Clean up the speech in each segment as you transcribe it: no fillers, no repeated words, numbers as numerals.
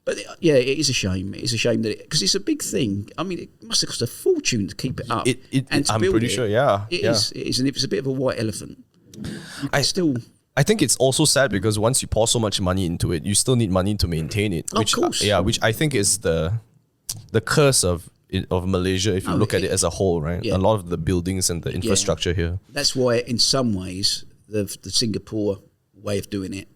But yeah, it is a shame. It is a shame that because it's a big thing. I mean, it must have cost a fortune to keep it up. I'm pretty sure, yeah. It is, and it was a bit of a white elephant. I think it's also sad because once you pour so much money into it, you still need money to maintain it. Of course. Which I think is the curse of Malaysia if you look at it as a whole, right? Yeah. A lot of the buildings and the infrastructure here. That's why, in some ways, the Singapore way of doing it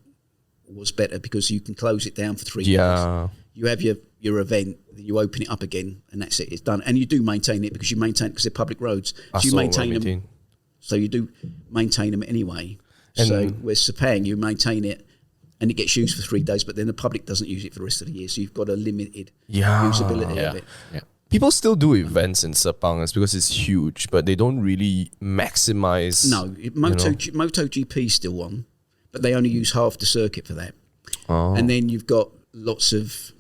was better because you can close it down for 3 years. You have your event, you open it up again, and that's it. It's done, and you do maintain it because you maintain it because they're public roads. So you maintain them. So you do maintain them anyway. And so with Sepang, you maintain it and it gets used for 3 days, but then the public doesn't use it for the rest of the year. So you've got a limited usability of it. Yeah. People still do events in Sepang because it's huge, but they don't really maximize. No, MotoGP still on, but they only use half the circuit for that. Oh. And then you've got lots of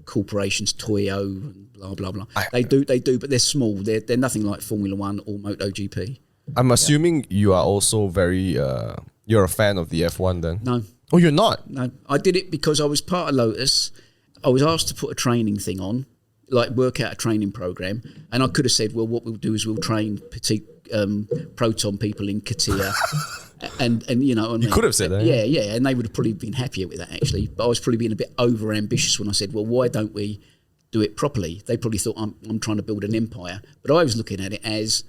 corporations, Toyo and blah, blah, blah. They do, but they're small. They're nothing like Formula One or MotoGP. I'm assuming you are also very, you're a fan of the F1 then? No. Oh, you're not? No. I did it because I was part of Lotus. I was asked to put a training thing on, like work out a training program. And I could have said, well, what we'll do is we'll train petite proton people in CATIA. and you know what I mean? You could have said that. Yeah. And they would have probably been happier with that, actually. But I was probably being a bit over-ambitious when I said, well, why don't we do it properly? They probably thought I'm trying to build an empire. But I was looking at it as...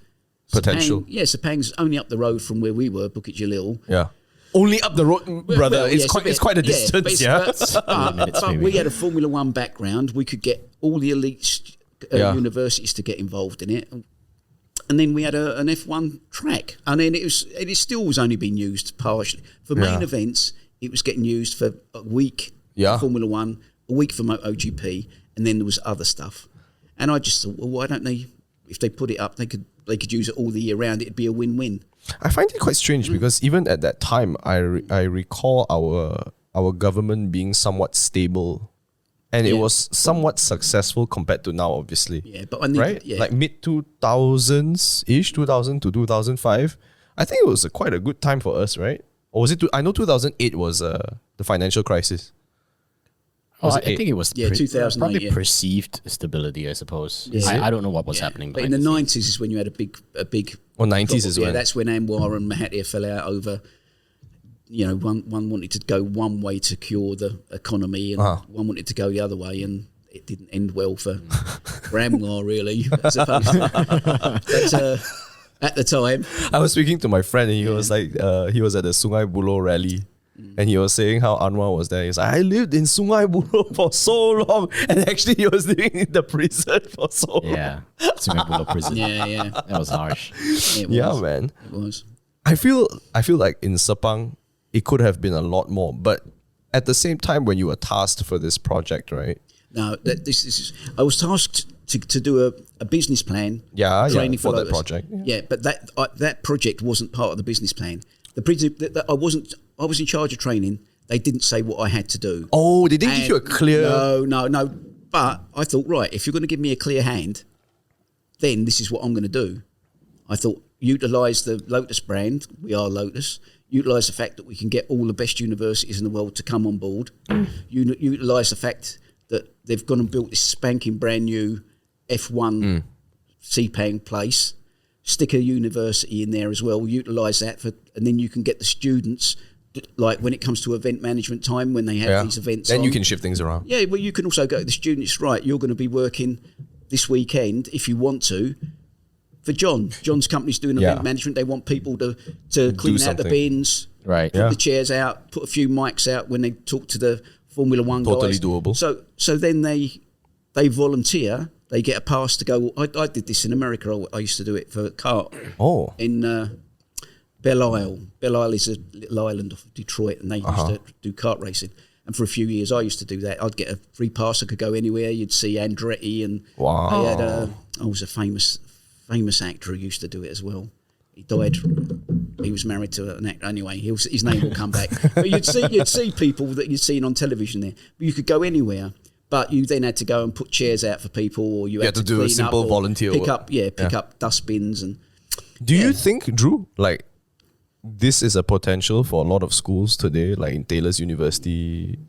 potential. Sepang's only up the road from where we were, Bukit Jalil. Yeah. Only up the road, brother. It's quite a distance, But we had a Formula One background. We could get all the elite universities to get involved in it. And then we had an F1 track. And then it still was only being used partially. For main events, it was getting used for a week for Formula One, a week for MotoGP, and then there was other stuff. And I just thought, well, why don't they, if they put it up, they could use it all the year round. It'd be a win-win. I find it quite strange because even at that time, I recall our government being somewhat stable, and it was somewhat successful compared to now, obviously. Yeah, but like mid 2000s ish, 2000 to 2005. I think it was quite a good time for us, right? Or was it? I know 2008 was the financial crisis. I think it was 2008, probably perceived stability, I suppose. Yeah. I don't know what was happening. But in the 90s is when you had a big. Or 90s is when. That's when Anwar and Mahathir fell out over. You know, one wanted to go one way to cure the economy, and one wanted to go the other way, and it didn't end well for Anwar, really. I suppose. But, at the time, I was speaking to my friend, and he was like, he was at the Sungai Buloh rally. And he was saying how Anwar was there. He's like, I lived in Sungai Buloh for so long. And actually he was living in the prison for so long. Yeah, Sungai Buloh prison. Yeah. That was harsh. Yeah, man. It was. I feel like in Sepang, it could have been a lot more. But at the same time, when you were tasked for this project, right? No, this is... I was tasked to do a business plan. Training for that Lotus. project. Yeah, but that project wasn't part of the business plan. I was in charge of training. They didn't say what I had to do. Oh, they didn't give you a clear... No. But I thought, right, if you're going to give me a clear hand, then this is what I'm going to do. I thought, utilise the Lotus brand. We are Lotus. Utilise the fact that we can get all the best universities in the world to come on board. Utilise the fact that they've gone and built this spanking brand new F1 Sepang place. Stick a university in there as well. Utilise that and then you can get the students. Like when it comes to event management time, when they have these events, then you can shift things around. Yeah, well, you can also go to the students. Right, you're going to be working this weekend if you want to. For John's company's doing event management. They want people to clean out the bins, right? Put the chairs out, put a few mics out when they talk to the Formula One guys. Totally doable. So then they volunteer. They get a pass to go. I did this in America. I used to do it for kart. Oh, in Belle Isle. Belle Isle is a little island of Detroit, and they used to do kart racing. And for a few years, I used to do that. I'd get a free pass. I could go anywhere. You'd see Andretti, and they had was a famous actor who used to do it as well. He died. He was married to an actor. Anyway, his name will come back. But you'd see people that you'd seen on television there. But you could go anywhere. But you then had to go and put chairs out for people, or you had to do a simple volunteer pick work. Pick up dustbins. And do you think, Drew, this is a potential for a lot of schools today, like in Taylor's University,